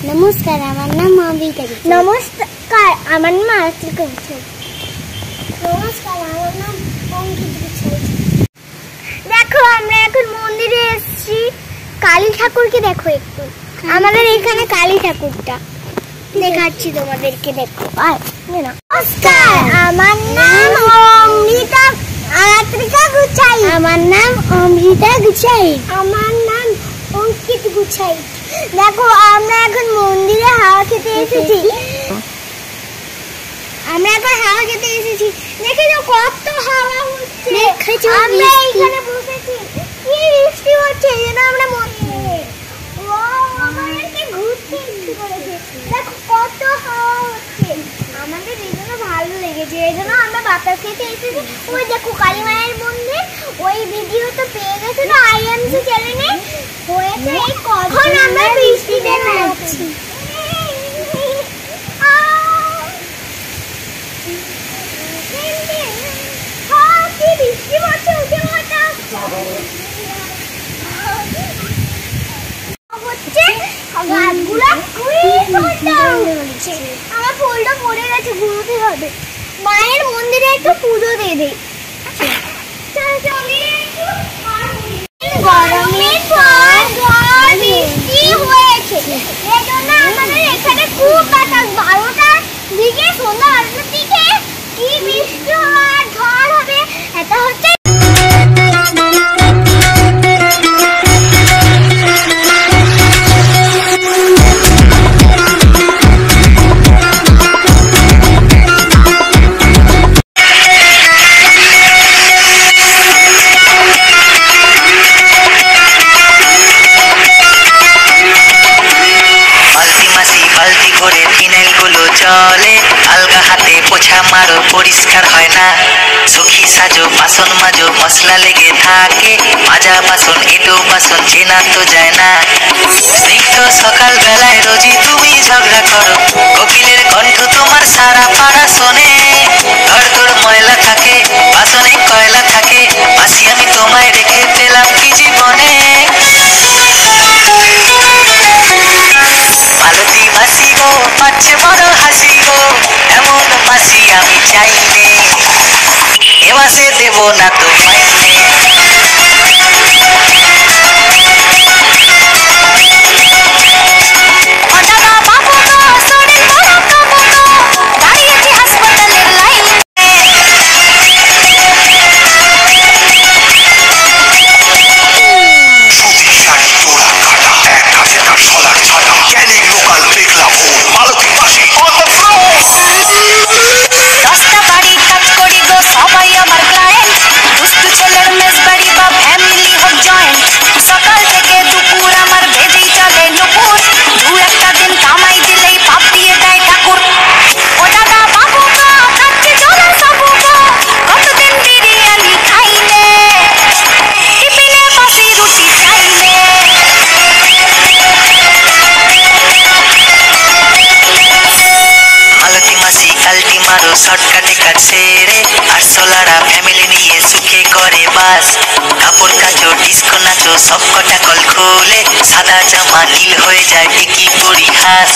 নমস্কার, আমার নাম অমৃতা। নমস্কার, আমার নাম আরতিকা গুছাই। নমস্কার, আমার নাম অঙ্কিত গুছাই। দেখো, আমরা এখন মন্দিরে এসেছি। কালী ঠাকুরকে দেখো একটু। আমাদের এখানে কালী ঠাকুরটা দেখাচ্ছি তোমাদেরকে, দেখো। নমস্কার, আমার নাম অমৃতা আরতিকা গুছাই। আমার নাম অমৃতা গুছাই। আমার নাম অঙ্কিত গুছাই। দেখো, আমরা এখন মন্দিরে হাওয়া খেতে এসেছি। দেখেছো কত হাওয়া হচ্ছে। আমরা এখানে বসেছি, কি বৃষ্টি হচ্ছে, এই জন্য আমরা মন্দিরে ঘুরতে ইচ্ছে করেছে। দেখো কত হাওয়া হচ্ছে, আমাদের এই জন্য ভালো লেগেছে, এই জন্য আমরা বাতাস খেতে এসেছি। ওই দেখো কালী মায়ের মন্দির, ওই ভিডিও তো পেয়ে গেছে তো আইএমসি চ্যানেলে হয়েছে। এই কখন আমরা বৃষ্টিতে নাচছি। আমার ফুলটা পড়ে গেছে, ঘুরোতে হবে। মায়ের মন্দিরে একটু পুজো দিয়ে দেই। গরমের পর বৃষ্টি হয়েছে, এই জন্য আমাদের এখানে খুব বাতাস। 12টার দিকে, সন্ধ্যা 12টার দিকে কি বৃষ্টি হবে, ঝড় হবে। এটা হচ্ছে আলগা হাতে পোছা মারো, পরিষ্কার হয় না। সুখী সাজো, বাসন মাজো, মশলা লেগে থাকে। মাজা বাসন, এটো বাসন, চেনা তো যায় না। স্নিগ্ধ সকাল বেলায় রোজই তুমি ঝগড়া করো, কোকিলের কণ্ঠ তোমার সারা পাড়া শোনে। ধড় ময়লা থাকে, বাসনে কয়লা থাকে, মাসি আমি তোমায় রেখে পেলাম কি জীবনে। মালতী মাসি গো, পাচ্ছে বড় হাসি গো, এমন মাসি আমি চাইলে এ মাসে দেব না তো মাইনে। শর্টকাটে কাজ সেরে আরশোলারা ফ্যামিলি নিয়ে সুখে করে বাস। কাপড় কাচো, ডিস্কো নাচো, সব কটা কল খোলে, সাদা জামা নীল হয়ে যায়, কি পরিহাস।